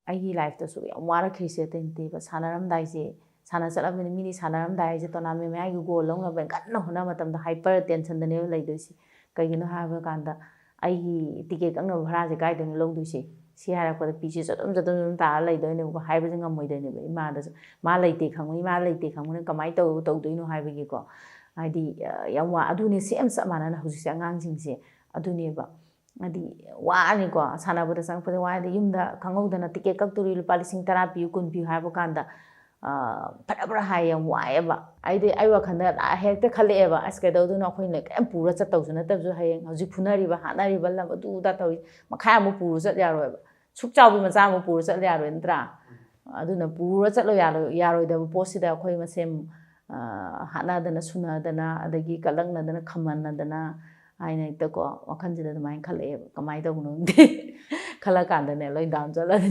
ꯑꯩꯒꯤ ꯂꯥꯏꯐꯇꯁꯨ ꯌꯥꯝ ꯋꯥꯔꯛꯈ꯭ꯔꯤꯁꯦ ꯑꯇꯩ ꯅꯠꯇꯦꯕ ꯁꯥꯟꯅꯔꯝꯗꯥꯏꯁꯦ ꯁꯥꯟꯅ ꯆꯠꯂꯕꯅꯤꯅ ꯃꯤꯗꯤ ꯁꯥꯟꯅꯔꯝꯗꯥꯏ ꯍꯥꯏꯁꯦ ꯇꯣꯔꯅꯥꯃꯦꯟ ꯃꯌꯥꯒꯤ ꯒꯣꯜ ꯂꯧꯅꯕ ꯀꯟꯅ ꯍꯣꯠꯅꯕ ꯃꯇꯝꯗ ꯍꯥꯏꯄꯔ ꯇꯦꯟꯁꯟꯗꯅꯦꯕ ꯂꯩꯗꯣꯏꯁꯦ ꯀꯩꯒꯤꯅꯣ ꯍꯥꯏꯕ ꯀꯥꯟꯗ ꯑꯩꯒꯤ ꯇꯤꯀꯦꯠ ꯀꯛꯅꯕ ꯚꯔꯥꯁꯦ ꯀꯥꯏꯗꯅꯣ ꯂꯧꯗꯣꯏꯁꯦ ꯁꯤ ꯍꯥꯏꯔꯛꯄꯗ ꯄꯤꯁꯦ ꯆꯗꯨꯝ ꯇꯥꯔ ꯂꯩꯗꯣꯏꯅꯦꯕꯀꯣ ꯍꯥꯏꯕꯁꯦ ꯉꯝꯃꯣꯏꯗꯣꯏꯅꯦꯕ ꯏꯃꯥꯗꯁꯨ ꯃꯥ ꯂꯩꯇꯦ ꯈꯪꯕꯅꯤ ꯏꯃꯥ ꯂꯩꯇꯦ ꯈꯪꯕꯅꯤ ꯀꯃꯥꯏꯅ ꯇꯧꯗꯣꯏꯅꯣ ꯍꯥꯏꯕꯒꯤꯀꯣ ꯍꯥꯏꯗꯤ ꯌꯥꯝ ꯑꯗꯨꯅꯦ ꯁꯦꯝ ꯆꯞ ꯃꯥꯟꯅꯅ ꯍꯧꯖꯤꯛꯁꯦ ꯑꯉꯥꯡꯁꯤꯡꯁꯦ ꯑꯗꯨꯅꯦꯕ ꯍꯥꯏꯗꯤ ꯋꯥꯅꯤꯀꯣ ꯁꯥꯟꯅꯕꯗ ꯆꯪꯉꯛꯄꯗ ꯋꯥꯔꯗꯤ ꯌꯨꯝꯗ ꯈꯪꯍꯧꯗꯅ ꯇꯤꯀꯦꯠ ꯀꯛꯇꯣꯔꯤ ꯂꯨꯄꯥ 10,000 ꯄꯤꯌꯨ 10 ꯄꯤꯌꯨ ꯍꯥꯏꯕ ꯀꯥꯟꯗ ꯐꯔꯕ꯭ꯔꯥ ꯍꯥꯏ ꯌꯥꯝ ꯋꯥꯏꯑꯦꯕ ꯑꯩ ꯋꯥꯈꯜꯗ ꯍꯦꯛꯇ ꯈꯜꯂꯛꯑꯦꯕ ꯑꯁ ꯀꯩꯗꯧꯗꯣꯏꯅꯣ ꯑꯩꯈꯣꯏꯅ ꯀꯩꯝ ꯄꯨꯔ ꯆꯠꯇꯧꯁꯨ ꯅꯠꯇꯕꯁꯨ ꯍꯌꯦꯡ ꯍꯧꯖꯤꯛ ꯐꯨꯅꯔꯤꯕ ꯍꯥꯠꯅꯔꯤꯕ ꯂꯝ ꯑꯗꯨ ꯑꯗꯥ ꯇꯧꯔꯤ ꯃꯈꯥ ꯑꯃꯨꯛ ꯄꯨꯔ ꯆꯠ ꯌꯥꯔꯣꯏꯕ ꯁꯨꯛ ꯆꯥꯎꯕꯤ ꯃꯆꯥ ꯑꯃꯨꯛ ꯄꯨꯔ ꯆꯠ ꯌꯥꯔꯣꯏ ꯅꯠꯇ꯭ꯔꯥ ꯑꯗꯨꯅ ꯄꯨꯔ ꯆꯠꯂꯣ ꯌꯥꯔꯣꯏꯗꯕ ꯄꯣꯠꯁꯤꯗ ꯑꯩꯈꯣꯏ ꯃꯁꯦꯟ ꯍꯥꯠꯅꯗꯅ ꯁꯨꯅꯗꯅ ꯑꯗꯒꯤ ꯀꯜꯂꯛꯅꯗꯅ ꯈꯝꯍꯟꯅꯗꯅ ꯍꯥꯏꯅ ꯍꯦꯛꯇꯀꯣ ꯋꯥꯈꯜꯁꯤꯗ ꯑꯗꯨꯃꯥꯏꯅ ꯈꯜꯂꯛꯑꯦꯕ ꯀꯃꯥꯏꯅ ꯇꯧꯕꯅꯣ ꯈꯪꯗꯦ ꯈꯜꯂ ꯀꯥꯟꯗꯅꯦ ꯂꯣꯏ ꯗꯥꯎꯟ ꯆꯠꯂꯅꯤ